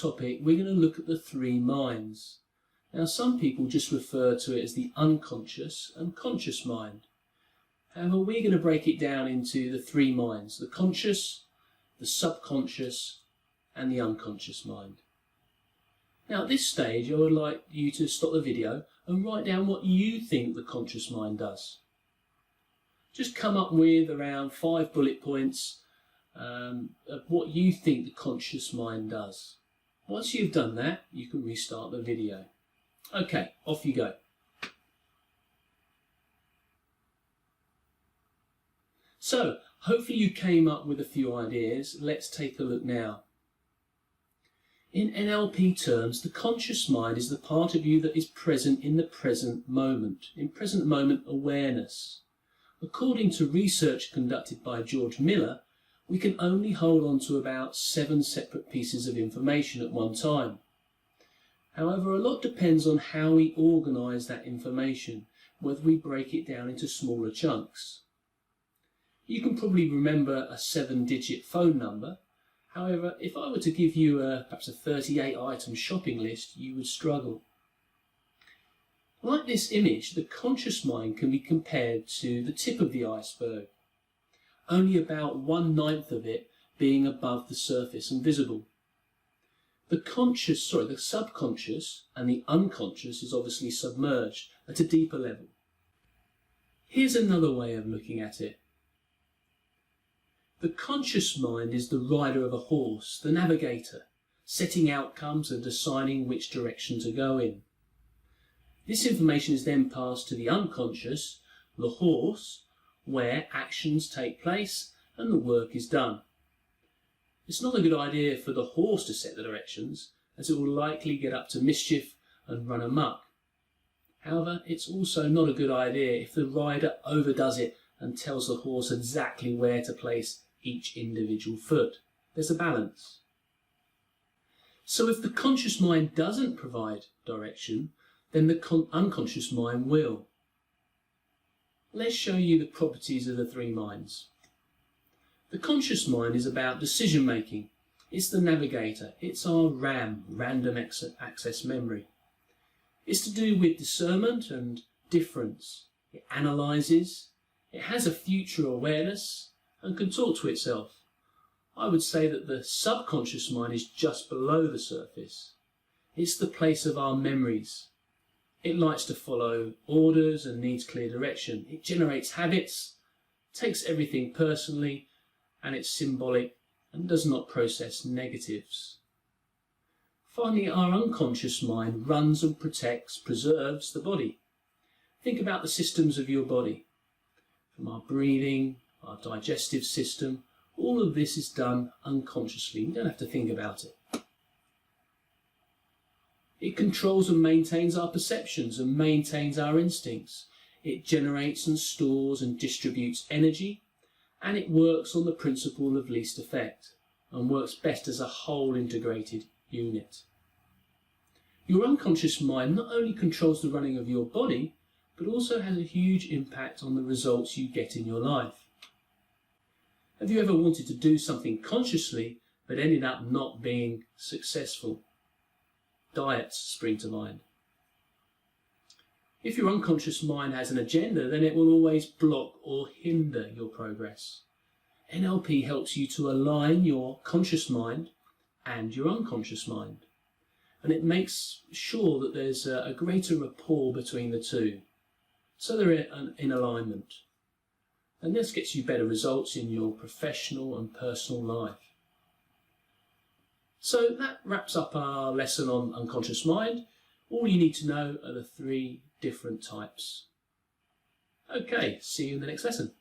topic, we're going to look at the three minds. Now, some people just refer to it as the unconscious and conscious mind. However, we're going to break it down into the three minds: the conscious, the subconscious, and the unconscious mind. Now, at this stage, I would like you to stop the video and write down what you think the conscious mind does. Just come up with around 5 bullet points of what you think the conscious mind does. Once you've done that, you can restart the video. Okay, off you go. So, hopefully you came up with a few ideas. Let's take a look now. In NLP terms, the conscious mind is the part of you that is present in the present moment, in present moment awareness. According to research conducted by George Miller, we can only hold on to about 7 separate pieces of information at one time. However, a lot depends on how we organise that information, whether we break it down into smaller chunks. You can probably remember a 7-digit phone number. However, if I were to give you perhaps a 38-item shopping list, you would struggle. Like this image, the conscious mind can be compared to the tip of the iceberg, only about 1/9 of it being above the surface and visible. The subconscious and the unconscious is obviously submerged at a deeper level. Here's another way of looking at it. The conscious mind is the rider of a horse, the navigator, setting outcomes and deciding which direction to go in. This information is then passed to the unconscious, the horse, where actions take place and the work is done. It's not a good idea for the horse to set the directions, as it will likely get up to mischief and run amok. However, it's also not a good idea if the rider overdoes it and tells the horse exactly where to place each individual foot. There's a balance. So if the conscious mind doesn't provide direction, then the unconscious mind will. Let's show you the properties of the three minds. The conscious mind is about decision making. It's the navigator. It's our RAM, random access memory. It's to do with discernment and difference. It analyses. It has a future awareness and can talk to itself. I would say that the subconscious mind is just below the surface. It's the place of our memories. It likes to follow orders and needs clear direction. It generates habits, takes everything personally, and it's symbolic and does not process negatives. Finally, our unconscious mind runs and protects, preserves the body. Think about the systems of your body. From our breathing, our digestive system, all of this is done unconsciously. We don't have to think about it. It controls and maintains our perceptions and maintains our instincts. It generates and stores and distributes energy, and it works on the principle of least effect and works best as a whole integrated unit. Your unconscious mind not only controls the running of your body, but also has a huge impact on the results you get in your life. Have you ever wanted to do something consciously but ended up not being successful? Diets spring to mind. If your unconscious mind has an agenda, then it will always block or hinder your progress. NLP helps you to align your conscious mind and your unconscious mind, and it makes sure that there's a greater rapport between the two, so they're in alignment. And this gets you better results in your professional and personal life. So that wraps up our lesson on unconscious mind. All you need to know are the 3 different types. Okay, see you in the next lesson.